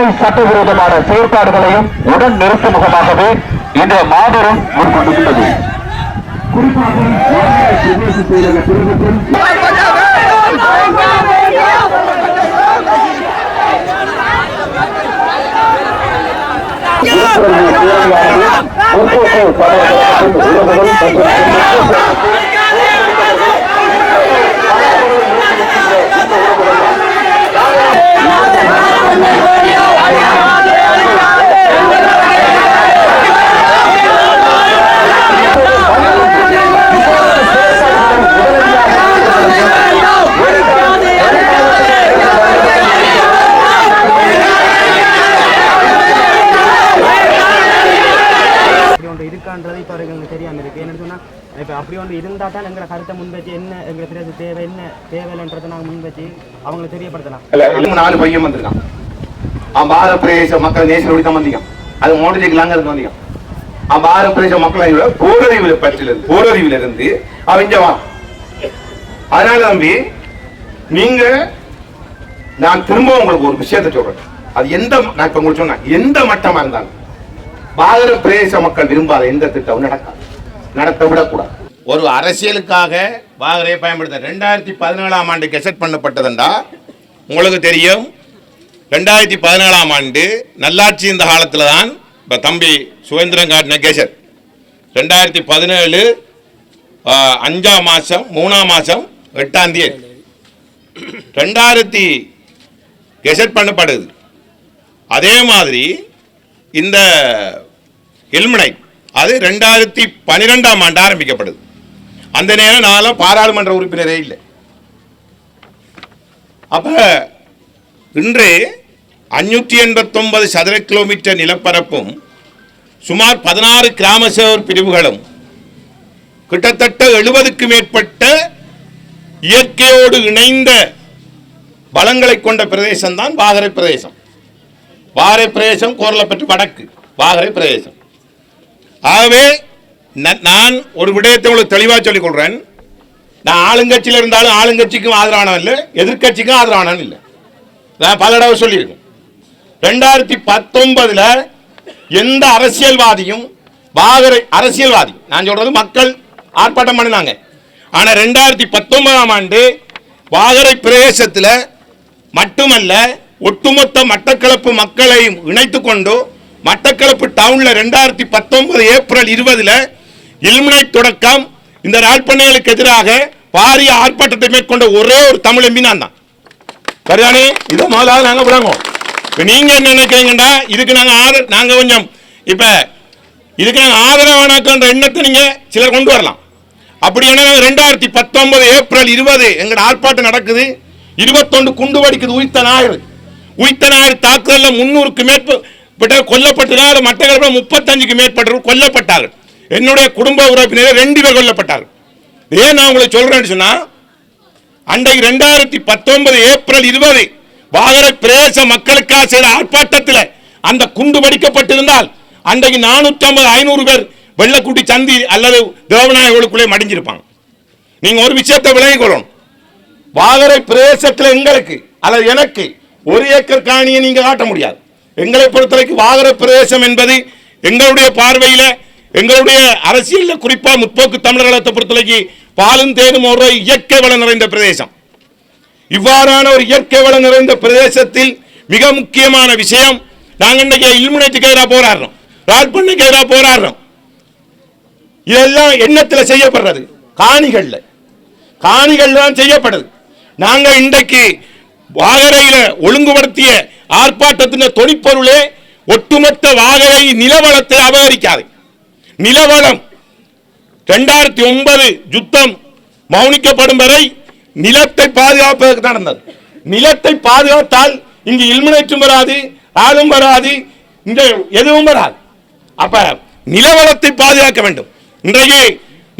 அத்தனை சட்டவிரோதமான செயற்பாடுகளையும் உடன் நிறுத்தும் முகமாகவே இந்த மாபெரும் முன்கொண்டுள்ளது. குறிப்பாக அப்படி ஒன்று இருந்தால் தான் எங்களை கருத்தை முன்வச்சு என்ன எங்களுக்கு தேவை என்ன தேவைன்றதை நாங்கள் முன்வச்சு அவங்களுக்கு தெரியப்படுத்தலாம். 4 பையன் வந்திருக்கான். பாரத பிரதேச மக்கள் நேசம் ஒழிக்க வந்தீங்க. அது மோடிஜிக்கலாங்க இருந்து வந்தீங்க. பாரத பிரதேச மக்கள் போரறிவில் இருந்து அவங்க அதனால தம்பி நீங்க நான் திரும்ப உங்களுக்கு ஒரு விஷயத்தை சொல்றேன். அது நான் இப்ப உங்களுக்கு சொன்ன எந்த மட்டமா இருந்தாலும் பாரத பிரதேச மக்கள் விரும்பாத எந்த திட்டமும் நடத்த விடக்கூடாது. ஒரு அரசியலுக்காக வாகரையை பயன்படுத்த 2017ஆம் ஆண்டு கெசட் பண்ணப்பட்டதுண்டா உங்களுக்கு தெரியும். 2017ஆம் ஆண்டு நல்லாட்சி இந்த காலத்தில் தான் இப்போ தம்பி சுதந்திரம் காட்டின கெசட் 2017 5ஆம் மாதம் 3ஆம் மாதம் 8ஆம் தேதி 2000 கெசட் பண்ணப்படுது. அதே மாதிரி இந்த எல்முனை அது 2012ஆம் ஆண்டு ஆரம்பிக்கப்படுது. அந்த நேரம் நான் பாராளுமன்ற உறுப்பினரே இல்லை. அப்ப இன்று 589 சதுர கிலோமீட்டர் நிலப்பரப்பும் சுமார் 16 கிராம சேவர் பிரிவுகளும் கிட்டத்தட்ட 70க்கு மேற்பட்ட இயற்கையோடு இணைந்த வளங்களை கொண்ட பிரதேசம் தான் வாகரை பிரதேசம். வாகரை பிரதேசம் கோரலப்பட்டு வடக்கு வாகரை பிரதேசம். ஆகவே நான் ஒரு விடயத்தை உங்களுக்கு தெளிவாக சொல்லிக் கொள்றேன். நான் ஆளுங்கட்சியில் இருந்தாலும் ஆளுங்கட்சிக்கும் ஆதரவானவன் இல்லை, எதிர்கட்சிக்கும் ஆதரவானவன் இல்லை. நான் பல தடவை சொல்லியிருக்கேன். 2019 எந்த அரசியல்வாதியும் அரசியல்வாதி நான் சொல்றது மக்கள் ஆர்ப்பாட்டம் பண்ணினாங்க. ஆனா 2019ஆம் ஆண்டு வாகரை பிரதேசத்தில் மட்டுமல்ல ஒட்டுமொத்த மட்டக்களப்பு மக்களையும் இணைத்துக் கொண்டு மட்டக்களப்பு டவுன்ல 2019 ஏப்ரல் 20 இல்முனைட் தொடக்கம் இந்த ராட்பண்ணைகளுக்கு எதிராக பாரிய ஆர்ப்பாட்டத்தை மேற்கொண்ட ஒரே ஒரு தமிழ் எம்பி நான் தான். சரிதானே? இதை முதலாவது நாங்கள் விளங்குவோம். இப்போ நீங்க என்ன நினைக்கிறீங்கடா இதுக்கு நாங்கள் கொஞ்சம் இப்ப இதுக்கு நாங்கள் ஆதரவானாக்குன்ற எண்ணத்தை நீங்க சிலர் கொண்டு வரலாம். அப்படி என்ன 2019 ஏப்ரல் 20 எங்களோட ஆர்ப்பாட்டம் நடக்குது. 21 குண்டு வெடிக்குது. உயிர்த்த ஞாயிறு தாக்குதலில் 300க்கு மேற்பட்ட கொல்லப்பட்டதால் மட்டக்களப்பில் 35க்கு மேற்பட்டவர்கள் கொல்லப்பட்டார்கள். என்னுடைய குடும்ப உறுப்பினர் 2 பேர் கொல்லப்பட்டார்கள். ஏன் நான் உங்களுக்கு சொல்றேன்னு சொன்னா அன்றைக்கு 2019 ஏப்ரல் 20 வாகரை பிரதேச மக்களுக்காக செய்த ஆர்ப்பாட்டத்தில் அந்த குண்டு வெடிக்கப்பட்டிருந்தால் அன்றைக்கு 450-500 பேர் வெள்ளக்குடி சந்தி அல்லது தேவநாயகர்களுக்குள்ளே மடிஞ்சிருப்பாங்க. நீங்க ஒரு விஷயத்தை விளங்கிக் கொள்ளணும். வாகரை பிரதேசத்தில் எங்களுக்கு அல்லது எனக்கு 1 ஏக்கர் காணியை நீங்க காட்ட முடியாது. எங்களை பொறுத்தவரைக்கும் வாகரை பிரதேசம் என்பது எங்களுடைய பார்வையில் எங்களுடைய அரசியல் குறிப்பா முற்போக்கு தமிழர்களை பொறுத்தவரைக்கும் பாலும் தேனும் ஒரு இயற்கை வளம் நிறைந்த பிரதேசம். இவ்வாறான ஒரு இயற்கை வளம் நிறைந்த பிரதேசத்தில் மிக முக்கியமான விஷயம் நாங்கள் இன்றைக்கு இல்முனைட்டுக்கு எதிராக போராடுறோம், ராட்பண்ணைக்கு எதிராக போராடுறோம். இதெல்லாம் எண்ணத்தில் செய்யப்படுறது காணிகள் தான் செய்யப்படுது. நாங்கள் இன்றைக்கு வாகரையில ஒழுங்குபடுத்திய ஆர்ப்பாட்டத்தின் தொனிப்பொருளே ஒட்டுமொத்த வாகரை நிலவளத்தை அபகரிக்காது. நிலவளம் 2009 யுத்தம் மௌனிக்கப்படும் வரை நிலத்தை பாதுகாப்பதற்கு நடந்தது. நிலத்தை பாதுகாத்தால் இங்கு இல்முனைட்டும் வராது, ஆளும் வராது, இங்க எதுவும் வராது. அப்ப நிலவளத்தை பாதுகாக்க வேண்டும். இன்றைக்கு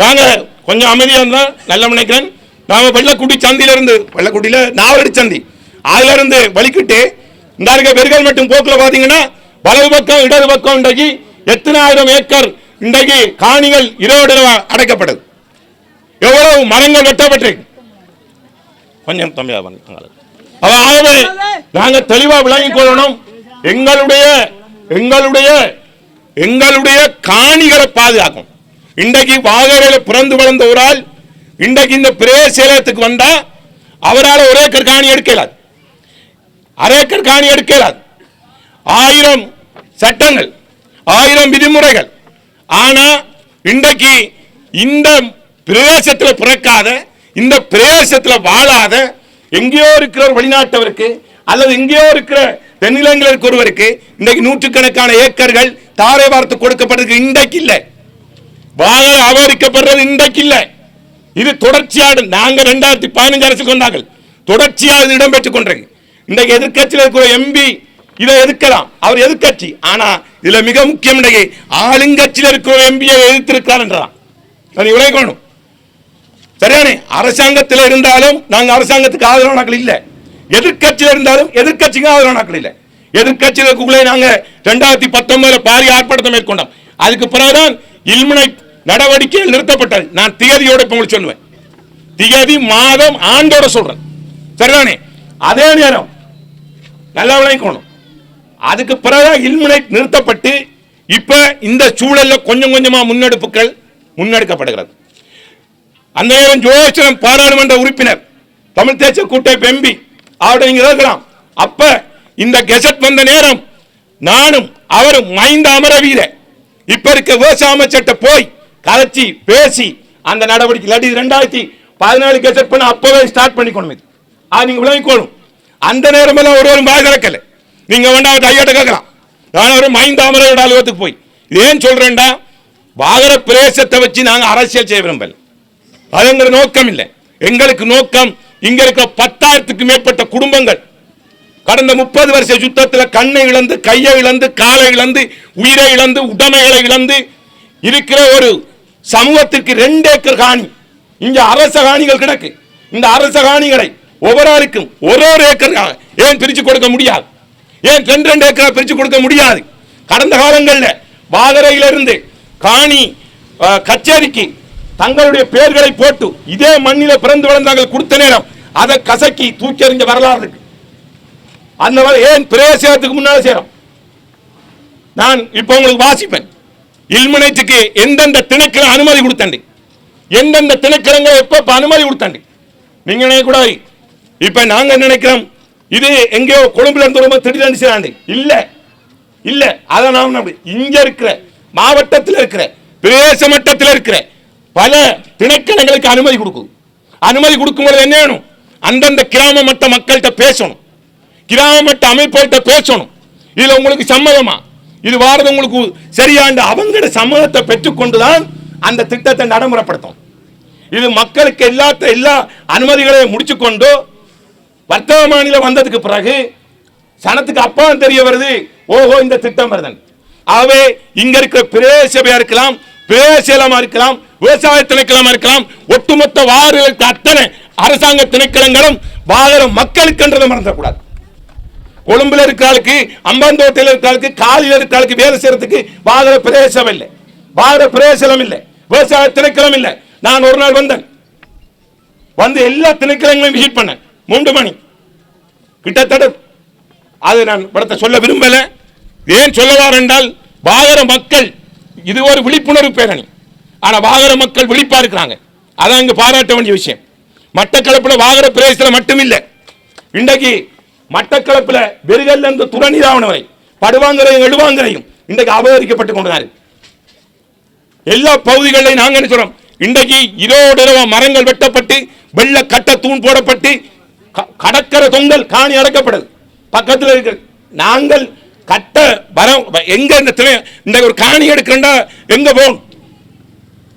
நாங்க கொஞ்சம் அமைதியா இருந்தா நல்ல நினைக்கிறேன். நாம வெள்ளக்குடி சந்தியிலிருந்து வெள்ளக்குடியில நாவலடி சந்தி அதுல இருந்து வலிக்கிட்டு இந்த வெறுகள் மட்டும் போக்குல பாத்தீங்கன்னா வலது பக்கம் இடது பக்கம் இன்றைக்கு எத்தனை ஆயிரம் ஏக்கர் இன்றைக்கு காணிகள் இரவோடு அடைக்கப்படுது. எவ்வளவு மரங்கள் வெட்டப்பட்டிருக்கு கொஞ்சம் தம்பியா. ஆகவே நாங்கள் தெளிவா விளங்கிக் கொள்ளணும். எங்களுடைய எங்களுடைய எங்களுடைய காணிகளை பாதுகாக்கும். இன்றைக்கு வாகரையில் பிறந்து வளர்ந்த ஒரு ஆள் இன்றைக்கு இந்த பிரேசேலத்துக்கு வந்தா அவரால் ஒரு ஏக்கர் காணி எடுக்கலாது, அரை ஏக்கர் காணி எடுக்கலாது. 1000 சட்டங்கள், 1000 விதிமுறைகள். ஆனா இன்றைக்கு இந்த பிரதேசத்தில் பிறக்காத, இந்த பிரதேசத்தில் வாழாத எங்கேயோ இருக்கிற ஒரு வெளிநாட்டவருக்கு அல்லது எங்கேயோ இருக்கிற தென்னிலங்கையில் ஒருவருக்கு இன்றைக்கு நூற்றுக்கணக்கான ஏக்கர்கள் தாரை வார்த்து கொடுக்கப்பட்டது. இன்றைக்கு இல்லை, வாகன அபகரிக்கப்படுறது இன்றைக்கு இல்லை. இது தொடர்ச்சியாக நாங்கள் 2015 அரசுக்கு வந்தார்கள், தொடர்ச்சியாக இடம்பெற்றுக் கொண்டிருக்கு. இன்றைக்கு எதிர்கட்சியில் இருக்கிற எம்பி இதை எதிர்க்கலாம், அவர் எதிர்கட்சி. ஆனா இதுல மிக முக்கியம், இன்றைக்கு ஆளுங்கட்சியில் இருக்கிற எம்பியை எதிர்த்திருக்கிறார் என்றான் விளைக்கணும். சரியானே? அரசாங்கத்தில் இருந்தாலும் நாங்கள் அரசாங்கத்துக்கு ஆதரவானாக்கள் இல்லை, எதிர்கட்சியில் இருந்தாலும் எதிர்கட்சிக்கு ஆதரவானாக்கள் இல்லை. எதிர்கட்சிகளுக்குள்ளே நாங்கள் 2019 பாரிய ஆர்ப்பாட்டத்தை மேற்கொண்டோம். அதுக்கு பிறகுதான் இல்முனை நடவடிக்கைகள் நிறுத்தப்பட்டது. நான் திகதியோட உங்களுக்கு சொல்லுவேன், திகதி மாதம் ஆண்டோட சொல்றேன். சரிதானே? அதே நேரம் நல்லா விளைக்கணும். அதுக்கு பிறகு இல்முனை நிறுத்தப்பட்டு இப்ப இந்த சூழல்ல கொஞ்சம் கொஞ்சமா முன்னெடுப்புகள் முன்னெடுக்கப்படுகிறது. அந்த நேரம் ஜோதிடம் பாராளுமன்ற உறுப்பினர் தமிழ் தேசிய கூட்டமைப்பு எம்பி அவருடைய நீங்க இருக்கலாம். அப்ப இந்த கெசட் வந்த நேரம் நானும் அவரும் மைந்த அமரவீர இப்ப இருக்க விவசாய அமைச்சர்கிட்ட போய் கலைச்சி பேசி அந்த நடவடிக்கை 2014 கெசட் பண்ண அப்பவே ஸ்டார்ட் பண்ணிக்கணும். இது நீங்க விளங்கிக்கணும். அந்த நேரம் எல்லாம் ஒருவரும் வாய் திறக்கல. நீங்க வேண்டாம் ஐயாட்ட கேட்கலாம். நான் ஒரு மைந்த அமரவீர அலுவலகத்துக்கு போய் இது ஏன் சொல்றேன்டா, வாகர பிரதேசத்தை வச்சு நாங்க அரசியல் செய்ய விரும்பல. அது எங்க நோக்கம் இல்லை. எங்களுக்கு நோக்கம் இங்க இருக்க 10,000க்கு மேற்பட்ட குடும்பங்கள் கடந்த 30 வருஷ யுத்தத்தில் கண்ணை இழந்து, கையை இழந்து, காலை இழந்து, உயிரை இழந்து, உடைமைகளை இழந்து இருக்கிற ஒரு சமூகத்திற்கு 2 ஏக்கர் காணி இங்க அரச காணிகள் கிடக்கு. இந்த அரச காணிகளை ஒவ்வொரு ஆளுக்கும் ஒரு ஏக்கர் ஏன் பிரிச்சு கொடுக்க முடியாது? ஏன் 2 ஏக்கர் பிரிச்சு கொடுக்க முடியாது? கடந்த காலங்களில் வாகரையிலிருந்து காணி கச்சேரிக்கு தங்களுடைய பெயர்களை போட்டு இதே மண்ணில பிறந்து வளர்ந்தார்கள் கொடுத்த நேரம் அதை கசக்கி தூக்கி எறிஞ்ச வரலாறு இருக்கு. அந்த ஏன் பிரேசத்துக்கு முன்னால சேரும். நான் இப்ப உங்களுக்கு வாசிப்பேன். இல்முனைத்துக்கு எந்தெந்த திணைக்கள அனுமதி கொடுத்தாண்டி, எந்தெந்த திணைக்களங்க எப்ப அனுமதி கொடுத்தாண்டி நீங்க நினைக்க கூடாது. இப்ப நாங்க நினைக்கிறோம் இது எங்கேயோ கொழும்புல இருந்து ரொம்ப திடீர்னு செய்யாண்டி இல்ல இல்ல. அதை நாம் இங்க இருக்கிற மாவட்டத்தில் இருக்கிற பிரதேச மட்டத்தில் இருக்கிற பல திணைக்களங்களுக்கு அனுமதி கொடுக்கும். அனுமதி கொடுக்கும்போது என்ன வேணும்? அந்தந்த கிராம மட்ட மக்கள்கிட்ட பேசணும், கிராம மட்ட அமைப்புகள்கிட்ட பேசணும். இதுல உங்களுக்கு சம்மதமா, இது வாரது உங்களுக்கு சரியாண்டு அவங்களோட சம்மதத்தை பெற்றுக்கொண்டுதான் அந்த திட்டத்தை நடைமுறைப்படுத்தும். இது மக்களுக்கு எல்லா அனுமதிகளையும் முடிச்சுக்கொண்டு வர்த்தக மாநிலம் வந்ததுக்கு பிறகு சனத்துக்கு அப்பா தெரிய வருது, ஓஹோ இந்த திட்டம் வருது. ஆகவே இங்க இருக்கிற பிரதேசபையா இருக்கலாம், பிரதேசமா இருக்கலாம், விவசாய திணைக்களமா இருக்கலாம், ஒட்டுமொத்த வாரர்களுக்கு அத்தனை அரசாங்க திணைக்களங்களும் வாகர மக்களுக்கு என்றதை மறந்துடக்கூடாது. கொழும்புல இருக்கிறாளுக்கு, அம்பாந்தோட்டையில் இருக்கிறாளுக்கு, காலியில் இருக்கிறாளுக்கு வேலை செய்யறதுக்கு வாகர பிரதேசம் இல்லை, வாகர பிரதேசம் இல்லை, விவசாய திணைக்களம் இல்லை. நான் ஒரு நாள் வந்து எல்லா திணைக்களங்களையும் விசிட் பண்ணேன். 3 மணி கிட்டத்தட்ட. அது நான் படத்தை சொல்ல விரும்பல. ஏன் சொல்லவார் என்றால் வாகர மக்கள் இது ஒரு விழிப்புணர்வு பேரணி. ஆனா வாகர மக்கள் விழிப்பா இருக்கிறாங்க. அதான் இங்க பாராட்ட வேண்டிய விஷயம். மட்டக்களப்பில் வாகர பிரதேசத்தில் மட்டும் இல்லை, இன்றைக்கு மட்டக்களப்பில் வெறுகல்ல இருந்து துறநீராவண வரை படுவாங்கரையும் எழுவாங்கரையும் இன்றைக்கு அபகரிக்கப்பட்டு கொண்டாரு. எல்லா பகுதிகளையும் நாங்க என்ன சொல்றோம், இன்றைக்கு இதோடு மரங்கள் வெட்டப்பட்டு வெள்ள கட்ட தூண் போடப்பட்டு கடற்கரை தொங்கல் காணி அடக்கப்படுது. பக்கத்தில் இருக்கிற நாங்கள் கட்ட வரம் எங்க இந்த ஒரு காணி எடுக்கிறா எங்க போகணும்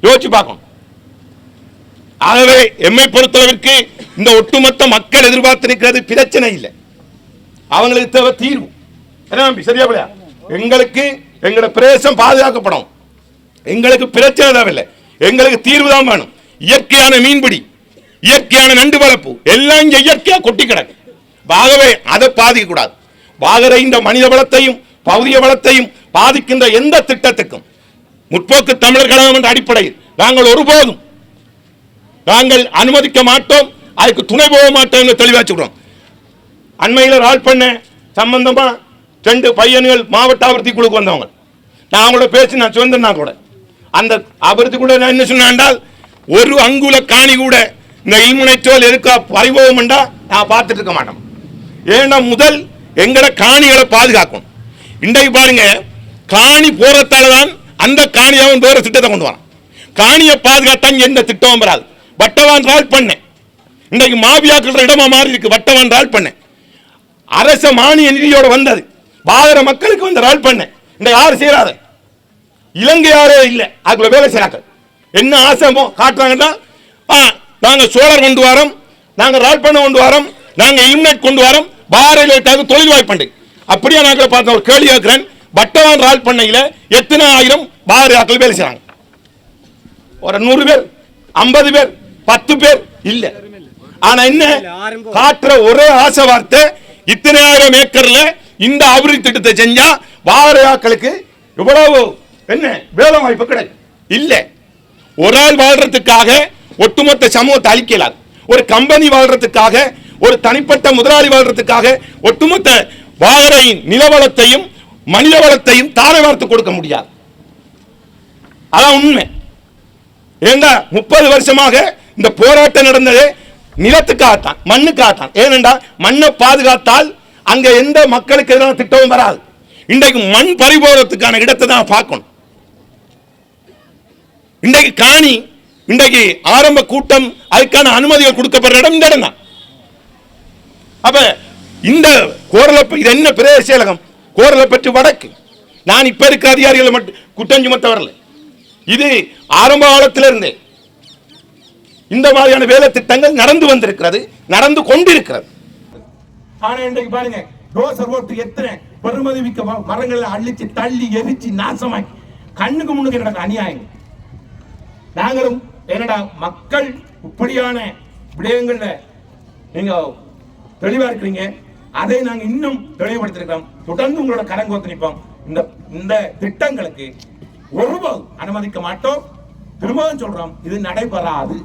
யோசிச்சு பார்க்கணும். ஆகவே எம்மை பொறுத்தளவிற்கு இந்த ஒட்டுமொத்த மக்கள் எதிர்பார்த்திருக்கிறது பிரச்சனை இல்லை, அவங்களுக்கு தேவை தீர்வு. சரியா பிள்ளையா? எங்களுக்கு எங்களோட பிரதேசம் பாதுகாக்கப்படும், எங்களுக்கு பிரச்சனை தேவையில்லை, எங்களுக்கு தீர்வு தான் வேணும். இயற்கையான மீன்பிடி, இயற்கையான நண்டு வளர்ப்பு எல்லாம் இங்க இயற்கையா கொட்டி கிடக்கு. ஆகவே அதை பாதிக்க கூடாது. வாகரை இந்த மனித வளத்தையும் பௌதிக வளத்தையும் பாதிக்கின்ற எந்த திட்டத்துக்கும் முற்போக்கு தமிழர் கழகம் என்ற அடிப்படையில் நாங்கள் ஒருபோதும் நாங்கள் அனுமதிக்க மாட்டோம், அதுக்கு துணை போக மாட்டோம் தெளிவாச்சுக்கிறோம். அண்மையில் ரால் பண்ண சம்பந்தமா 2 பையன்கள் மாவட்ட அபிவிருத்தி குழுக்கு வந்தவங்க. நான் அவங்களோட பேசி நான் சொந்தனா கூட அந்த அபிவிருத்தி கூட நான் என்ன சொன்னால் ஒரு அங்குல காணி கூட இந்த இல்முனைச்சோல் இருக்கா பறிவோம் என்றா நான் பார்த்துட்டு இருக்க மாட்டோம். ஏன்னா முதல் எங்கட காணிகளை பாதுகாக்கணும். இன்றைக்கு பாருங்க காணி போறதால தான் அந்த காணியாவும் வேற திட்டத்தை கொண்டு வரான். காணியை பாதுகாத்தான் எந்த திட்டமும் வராது. வட்டவான் ரால் பண்ணேன் இன்றைக்கு மாபியாக்கள் இடமா மாறி இருக்கு. வட்டவான் ரால் பண்ணேன் அரச மானிய நிதியோட வந்தது பாகர மக்களுக்கு வந்து ரால் பண்ணேன். இந்த யாரு செய்யறாத இலங்கை யாரே இல்லை அதுக்குள்ள வேலை செய்யறாங்க. என்ன ஆசைமோ காட்டுறாங்கன்னா நாங்க சோழர் கொண்டு வரோம், நாங்க ரால் பண்ண கொண்டு வரோம், நாங்க இம்னெட் கொண்டு வரோம், பாரதிய தொழில் வாய்ப்பு. அப்படியே நாங்கள் பார்த்த ஒரு கேள்வி கேட்கிறேன். வட்டவான் ரால் பண்ணையில எத்தனை ஆயிரம் பாரதியாக்கள் வேலை செய்யறாங்க? ஒரு 100 பேர், 50 பேர், 10 பேர் இல்ல. ஆனா என்ன காட்டுற ஒரே ஆசை வார்த்தை இத்தனை ஆயிரம் ஏக்கர்ல இந்த அபிவிருத்தி திட்டத்தை செஞ்சா பாரதியாக்களுக்கு இவ்வளவு என்ன வேலை வாய்ப்பு கிடைக்கும் இல்ல. ஒரு ஆள் வாழ்றதுக்காக ஒட்டுமொத்த சமூகத்தை அழிக்கலாது. ஒரு கம்பெனி வாழ்றதுக்காக ஒரு தனிப்பட்ட முதலாளி வாழ்றதுக்காக ஒட்டுமொத்த வாகரையின் நிலவளத்தையும் மனித வளத்தையும் தாரை வார்த்து கொடுக்க முடியாது. அதான் உண்மை. ஏங்க 30 வருஷமாக இந்த போராட்டம் நடந்ததே நிலத்துக்காகத்தான், மண்ணுக்காகத்தான். ஏனென்றா மண்ணை பாதுகாத்தால் அங்க எந்த மக்களுக்கு எதிரான திட்டமும் வராது. இன்றைக்கு மண் பறிபோறதுக்கான இடத்தை தான் பார்க்கணும். இன்றைக்கு காணி இன்றைக்கு ஆரம்ப கூட்டம் அதுக்கான அனுமதிகள் கொடுக்கப்படுற இடம் இந்த இடம் தான். அப்ப இந்த கோரலப்ப இது என்ன பிரதேச செயலகம் கோரலப்பற்று வடக்கு. நான் இப்ப இருக்க அதிகாரிகளை மட்டும் குற்றம் சுமத்த வரல. இது ஆரம்ப காலத்தில் இருந்தே இந்த மாதிரியான வேலை திட்டங்கள் நடந்து வந்திருக்கிறது, நடந்து கொண்டிருக்கிறது. ஆனா இன்றைக்கு பாருங்க டோசர் ஓட்டு எத்தனை பெருமதி மிக்க மரங்களை அழிச்சு தள்ளி எரிச்சு நாசமாக்கி கண்ணுக்கு முன்னுக்கு நடக்க அநியாயம். நாங்களும் என்னடா மக்கள் இப்படியான விடயங்கள்ல நீங்க தெளிவா இருக்கிறீங்க, அதை நாங்க இன்னும் தெளிவுபடுத்திருக்கோம். தொடர்ந்து உங்களோட கரங்கோத்து நிற்போம். இந்த திட்டங்களுக்கு ஒருபோது அனுமதிக்க மாட்டோம். திரும்பவும் சொல்றோம், இது நடைபெறாது.